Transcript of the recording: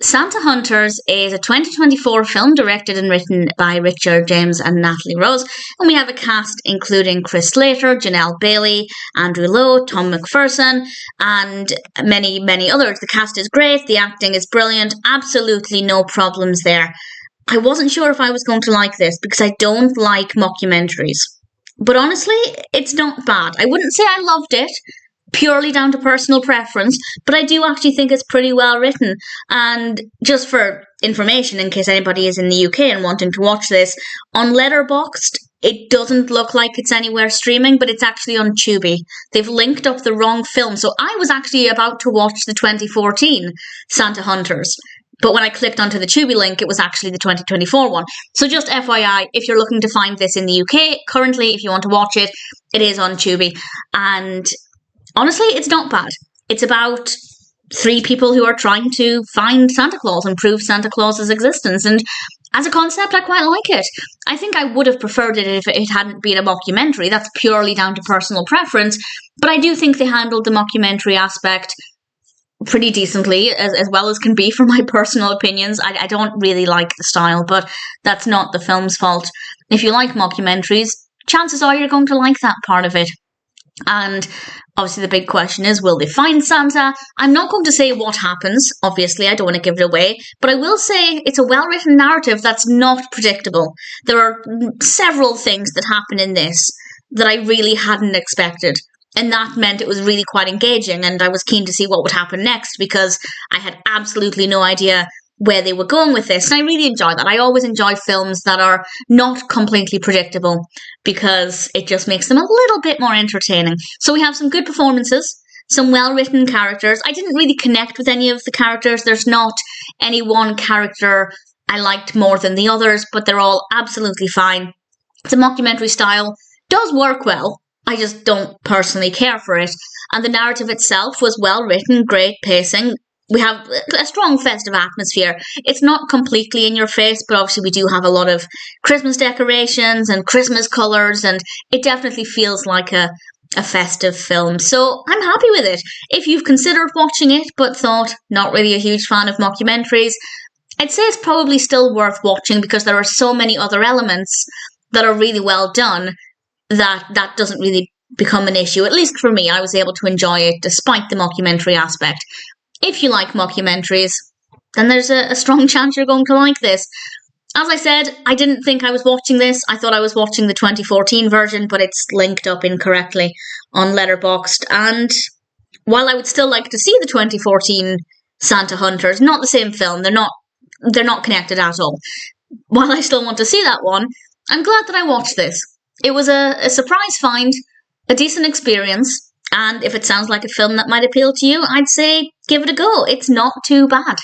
Santa Hunters is a 2024 film directed and written by Richard James and Natalie Rose, and we have a cast including Slater, Janelle Bailey, Andrew Lowe, Tom Macpherson, and many, many others. The cast is great, the acting is brilliant, absolutely no problems there. I wasn't sure if I was going to like this because I don't like mockumentaries. But honestly, it's not bad. I wouldn't say I loved it, purely down to personal preference, but I do actually think it's pretty well written. And just for information, in case anybody is in the UK and wanting to watch this, on Letterboxd, it doesn't look like it's anywhere streaming, but it's actually on Tubi. They've linked up the wrong film, so I was actually about to watch the 2014 Santa Hunters. But when I clicked onto the Tubi link, it was actually the 2024 one. So just FYI, if you're looking to find this in the UK, currently, if you want to watch it, it is on Tubi. And honestly, it's not bad. It's about 3 people who are trying to find Santa Claus and prove Santa Claus's existence. And as a concept, I quite like it. I think I would have preferred it if it hadn't been a mockumentary. That's purely down to personal preference. But I do think they handled the mockumentary aspect pretty decently, as well as can be for my personal opinions. I don't really like the style, but that's not the film's fault. If you like mockumentaries, chances are you're going to like that part of it. And obviously the big question is, will they find Santa? I'm not going to say what happens, obviously, I don't want to give it away, but I will say it's a well-written narrative that's not predictable. There are several things that happen in this that I really hadn't expected, and that meant it was really quite engaging, and I was keen to see what would happen next because I had absolutely no idea where they were going with this, and I really enjoy that. I always enjoy films that are not completely predictable because it just makes them a little bit more entertaining. So we have some good performances, some well-written characters. I didn't really connect with any of the characters. There's not any one character I liked more than the others, but they're all absolutely fine. The mockumentary style does work well. I just don't personally care for it. And the narrative itself was well written, great pacing. We have a strong festive atmosphere. It's not completely in your face, but obviously we do have a lot of Christmas decorations and Christmas colours, and it definitely feels like a festive film. So I'm happy with it. If you've considered watching it, but thought not really a huge fan of mockumentaries, I'd say it's probably still worth watching because there are so many other elements that are really well done that doesn't really become an issue. At least for me, I was able to enjoy it despite the mockumentary aspect. If you like mockumentaries, then there's a strong chance you're going to like this. As I said, I didn't think I was watching this. I thought I was watching the 2014 version, but it's linked up incorrectly on Letterboxd. And while I would still like to see the 2014 Santa Hunters, not the same film, they're not connected at all. While I still want to see that one, I'm glad that I watched this. It was a surprise find, a decent experience, and if it sounds like a film that might appeal to you, I'd say give it a go. It's not too bad.